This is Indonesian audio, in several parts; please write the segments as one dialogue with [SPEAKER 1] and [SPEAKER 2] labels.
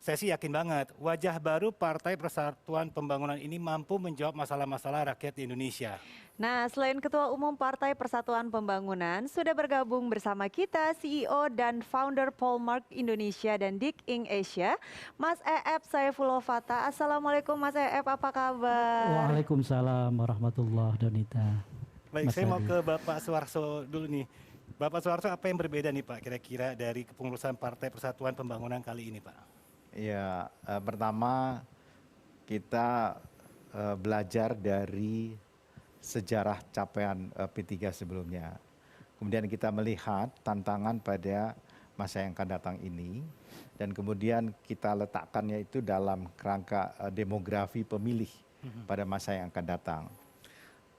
[SPEAKER 1] Saya sih yakin banget, wajah baru Partai Persatuan Pembangunan ini mampu menjawab masalah-masalah rakyat di Indonesia.
[SPEAKER 2] Nah, selain Ketua Umum Partai Persatuan Pembangunan, sudah bergabung bersama kita CEO dan founder Polmark Indonesia dan Dik Ing Asia, Mas Eep Saifullah Fatta. Assalamualaikum Mas Eep, apa kabar?
[SPEAKER 3] Waalaikumsalam warahmatullahi Donita.
[SPEAKER 1] Baik,
[SPEAKER 3] Mas
[SPEAKER 1] saya mau
[SPEAKER 3] Adi.
[SPEAKER 1] ke Bapak Suarso dulu nih. Bapak Suarso, apa yang berbeda nih Pak kira-kira dari kepengurusan Partai Persatuan Pembangunan kali ini Pak?
[SPEAKER 4] Ya, pertama kita belajar dari sejarah capaian P3 sebelumnya. Kemudian kita melihat tantangan pada masa yang akan datang ini, dan kemudian kita letakkannya itu dalam kerangka demografi pemilih pada masa yang akan datang.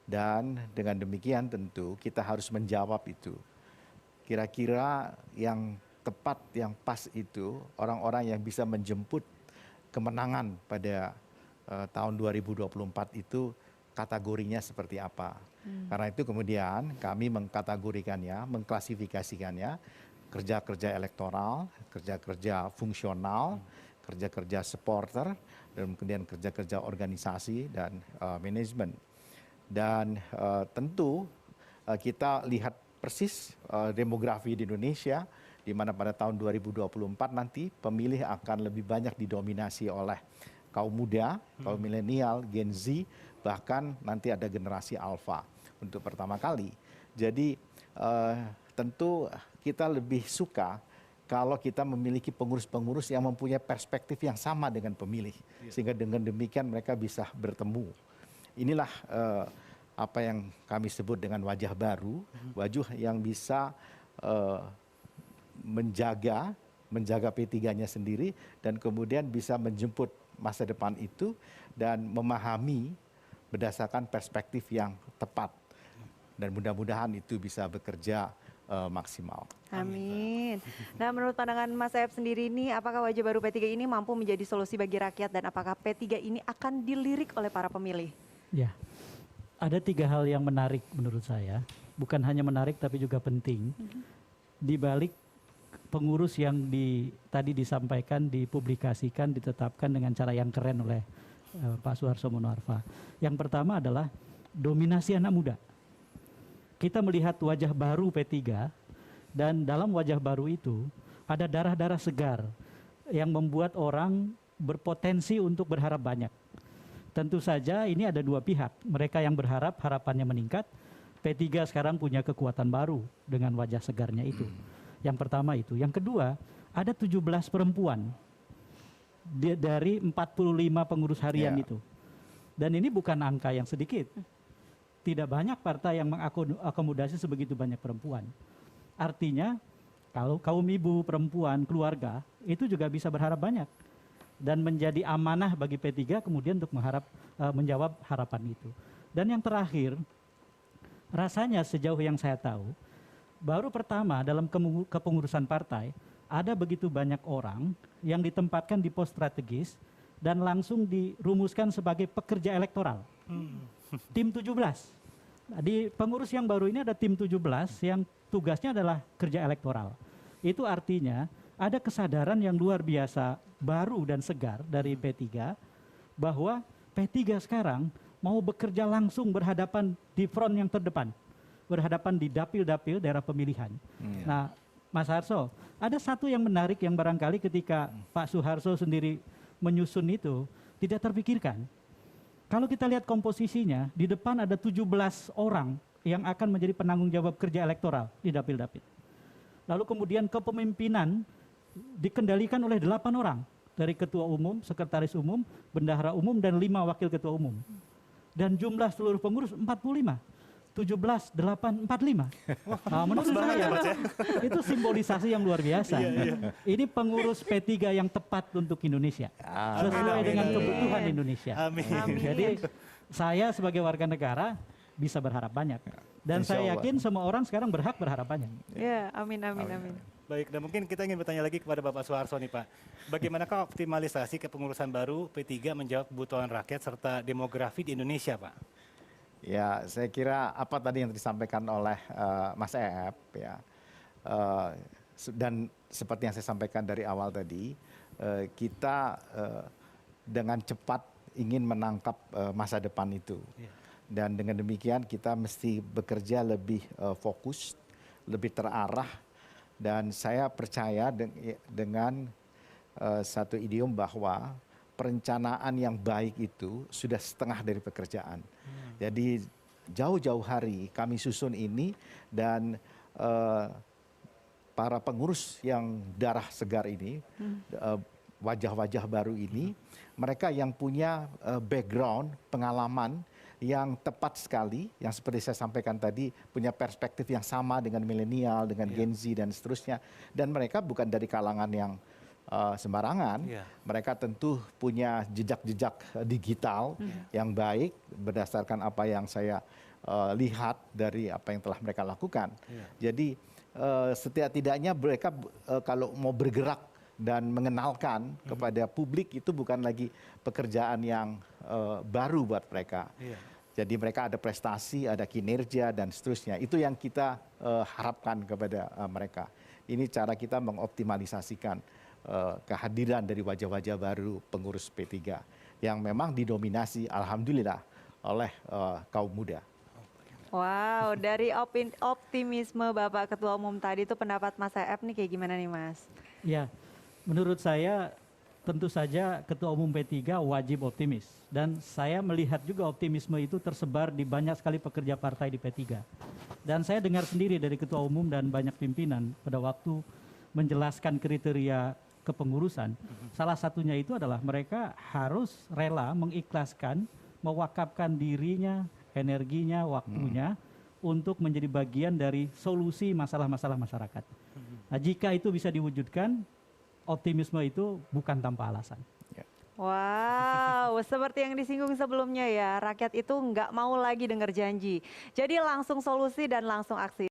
[SPEAKER 4] Dan dengan demikian tentu kita harus menjawab itu. Kira-kira yang tepat, yang pas itu orang-orang yang bisa menjemput kemenangan pada tahun 2024 itu kategorinya seperti apa. Karena itu kemudian kami mengkategorikannya, mengklasifikasikannya kerja-kerja elektoral, kerja-kerja fungsional, kerja-kerja supporter, dan kemudian kerja-kerja organisasi dan manajemen. Dan tentu kita lihat persis demografi di Indonesia, di mana pada tahun 2024 nanti pemilih akan lebih banyak didominasi oleh kaum muda, kaum milenial, Gen Z, bahkan nanti ada generasi alfa untuk pertama kali. Jadi tentu kita lebih suka kalau kita memiliki pengurus-pengurus yang mempunyai perspektif yang sama dengan pemilih, sehingga dengan demikian mereka bisa bertemu. Inilah apa yang kami sebut dengan wajah baru, wajah yang bisa menjaga P3-nya sendiri, dan kemudian bisa menjemput masa depan itu dan memahami berdasarkan perspektif yang tepat. Dan mudah-mudahan itu bisa bekerja maksimal.
[SPEAKER 2] Amin. Nah, menurut pandangan Mas Eep sendiri ini, apakah wajah baru P3 ini mampu menjadi solusi bagi rakyat, dan apakah P3 ini akan dilirik oleh para pemilih?
[SPEAKER 3] Ya, ada 3 hal yang menarik menurut saya. Bukan hanya menarik tapi juga penting. Di balik pengurus yang tadi disampaikan, dipublikasikan, ditetapkan dengan cara yang keren oleh Pak Suharto Monoarfa. Yang pertama adalah dominasi anak muda. Kita melihat wajah baru P3, dan dalam wajah baru itu ada darah-darah segar yang membuat orang berpotensi untuk berharap banyak. Tentu saja ini ada 2 pihak. Mereka yang berharap harapannya meningkat. P3 sekarang punya kekuatan baru dengan wajah segarnya itu. Yang pertama itu. Yang kedua, ada 17 perempuan dari 45 pengurus harian itu. Dan ini bukan angka yang sedikit. Tidak banyak partai yang mengakomodasi sebegitu banyak perempuan. Artinya, kalau kaum ibu, perempuan, keluarga, itu juga bisa berharap banyak. Dan menjadi amanah bagi P3 kemudian untuk menjawab harapan itu. Dan yang terakhir, rasanya sejauh yang saya tahu, baru pertama dalam kepengurusan partai, ada begitu banyak orang yang ditempatkan di pos strategis dan langsung dirumuskan sebagai pekerja elektoral. Tim 17. Nah, di pengurus yang baru ini ada tim 17 yang tugasnya adalah kerja elektoral. Itu artinya ada kesadaran yang luar biasa baru dan segar dari P3 bahwa P3 sekarang mau bekerja langsung berhadapan di front yang terdepan, berhadapan di dapil-dapil daerah pemilihan. Nah, Mas Harso, ada satu yang menarik yang barangkali ketika Pak Suharto sendiri menyusun itu tidak terpikirkan. Kalau kita lihat komposisinya, di depan ada 17 orang yang akan menjadi penanggung jawab kerja elektoral di dapil-dapil. Lalu kemudian kepemimpinan dikendalikan oleh 8 orang, dari ketua umum, sekretaris umum, bendahara umum, dan 5 wakil ketua umum. Dan jumlah seluruh pengurus 45. 17, 8, 45. Menurut saya itu simbolisasi yang luar biasa. Ini pengurus P3 yang tepat untuk Indonesia, sesuai dengan kebutuhan Indonesia. Jadi saya sebagai warga negara bisa berharap banyak, dan saya yakin semua orang sekarang berhak berharap banyak.
[SPEAKER 2] Ya, amin, amin, amin.
[SPEAKER 1] Baik, dan mungkin kita ingin bertanya lagi kepada Bapak Suharto nih Pak. Bagaimanakah optimalisasi kepengurusan baru P3 menjawab kebutuhan rakyat serta demografi di Indonesia Pak?
[SPEAKER 4] Ya, saya kira apa tadi yang disampaikan oleh Mas Eep ya, dan seperti yang saya sampaikan dari awal tadi, kita dengan cepat ingin menangkap masa depan itu. Dan dengan demikian kita mesti bekerja lebih fokus, lebih terarah. Dan saya percaya dengan satu idiom bahwa perencanaan yang baik itu sudah setengah dari pekerjaan. Jadi jauh-jauh hari kami susun ini dan para pengurus yang darah segar ini, wajah-wajah baru ini, mereka yang punya background, pengalaman yang tepat sekali, yang seperti saya sampaikan tadi, punya perspektif yang sama dengan milenial, dengan Gen Z dan seterusnya. Dan mereka bukan dari kalangan yang sembarangan, mereka tentu punya jejak-jejak digital yang baik berdasarkan apa yang saya lihat dari apa yang telah mereka lakukan. Jadi setidak-tidaknya mereka kalau mau bergerak dan mengenalkan kepada publik itu bukan lagi pekerjaan yang baru buat mereka. Jadi mereka ada prestasi, ada kinerja dan seterusnya. Itu yang kita harapkan kepada mereka. Ini cara kita mengoptimalisasikan kehadiran dari wajah-wajah baru pengurus P3 yang memang didominasi alhamdulillah oleh kaum muda.
[SPEAKER 2] Wow, dari optimisme Bapak Ketua Umum tadi itu pendapat Mas Eep nih kayak gimana nih Mas?
[SPEAKER 3] Ya, menurut saya tentu saja Ketua Umum P3 wajib optimis. Dan saya melihat juga optimisme itu tersebar di banyak sekali pekerja partai di P3. Dan saya dengar sendiri dari Ketua Umum dan banyak pimpinan pada waktu menjelaskan kriteria kepengurusan. Salah satunya itu adalah mereka harus rela mengikhlaskan, mewakafkan dirinya, energinya, waktunya untuk menjadi bagian dari solusi masalah-masalah masyarakat. Nah, jika itu bisa diwujudkan, optimisme itu bukan tanpa alasan.
[SPEAKER 2] Wow, seperti yang disinggung sebelumnya ya, rakyat itu nggak mau lagi dengar janji. Jadi langsung solusi dan langsung aksi.